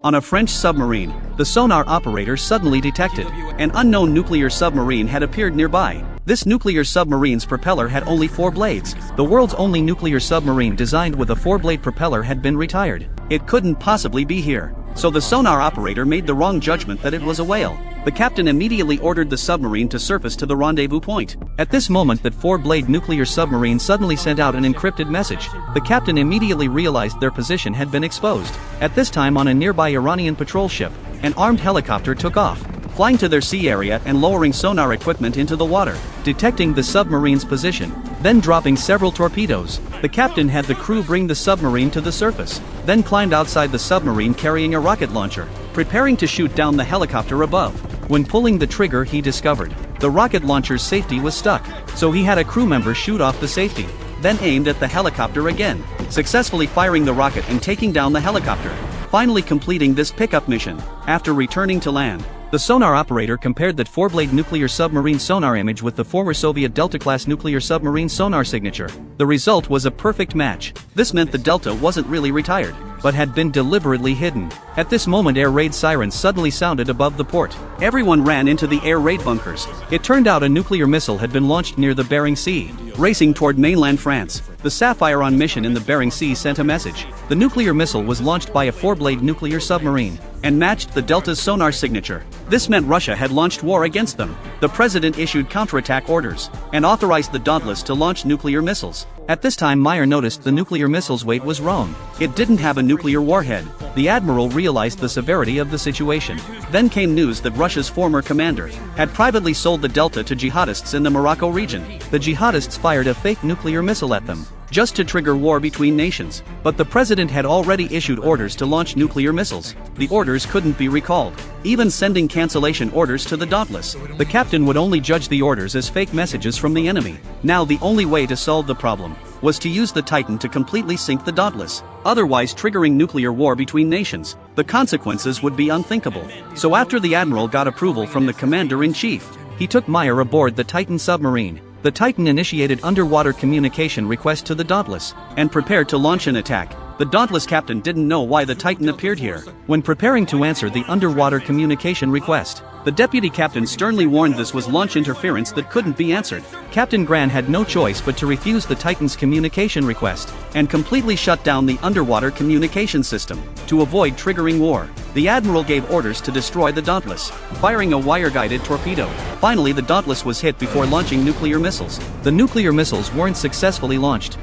On a French submarine, the sonar operator suddenly detected an unknown nuclear submarine had appeared nearby. This nuclear submarine's propeller had only 4 blades. The world's only nuclear submarine designed with a 4-blade propeller had been retired. It couldn't possibly be here. So the sonar operator made the wrong judgment that it was a whale. The captain immediately ordered the submarine to surface to the rendezvous point. At this moment, that 4-blade nuclear submarine suddenly sent out an encrypted message. The captain immediately realized their position had been exposed. At this time, on a nearby Iranian patrol ship, an armed helicopter took off, flying to their sea area and lowering sonar equipment into the water, detecting the submarine's position, then dropping several torpedoes. The captain had the crew bring the submarine to the surface, then climbed outside the submarine carrying a rocket launcher, preparing to shoot down the helicopter above. When pulling the trigger, he discovered the rocket launcher's safety was stuck, so he had a crew member shoot off the safety, then aimed at the helicopter again, successfully firing the rocket and taking down the helicopter, finally completing this pickup mission. After returning to land, the sonar operator compared that 4-blade nuclear submarine sonar image with the former Soviet Delta-class nuclear submarine sonar signature. The result was a perfect match. This meant the Delta wasn't really retired, but had been deliberately hidden. At this moment, air raid sirens suddenly sounded above the port. Everyone ran into the air raid bunkers. It turned out a nuclear missile had been launched near the Bering Sea, racing toward mainland France. The Sapphire on mission in the Bering Sea sent a message. The nuclear missile was launched by a 4-blade nuclear submarine and matched the Delta's sonar signature. This meant Russia had launched war against them. The president issued counterattack orders and authorized the Dauntless to launch nuclear missiles. At this time, Meyer noticed the nuclear missile's weight was wrong. It didn't have a nuclear warhead. The admiral realized the severity of the situation. Then came news that Russia's former commander had privately sold the Delta to jihadists in the Morocco region. The jihadists fired a fake nuclear missile at them, just to trigger war between nations. But the president had already issued orders to launch nuclear missiles. The orders couldn't be recalled, even sending cancellation orders to the Dauntless. The captain would only judge the orders as fake messages from the enemy. Now the only way to solve the problem was to use the Titan to completely sink the Dauntless, otherwise triggering nuclear war between nations. The consequences would be unthinkable. So after the admiral got approval from the commander-in-chief, he took Meyer aboard the Titan submarine. The Titan initiated underwater communication request to the Dauntless and prepared to launch an attack. The Dauntless captain didn't know why the Titan appeared here. When preparing to answer the underwater communication request, the deputy captain sternly warned this was launch interference that couldn't be answered. Captain Gran had no choice but to refuse the Titan's communication request and completely shut down the underwater communication system to avoid triggering war. The admiral gave orders to destroy the Dauntless, firing a wire-guided torpedo. Finally, the Dauntless was hit before launching nuclear missiles. The nuclear missiles weren't successfully launched.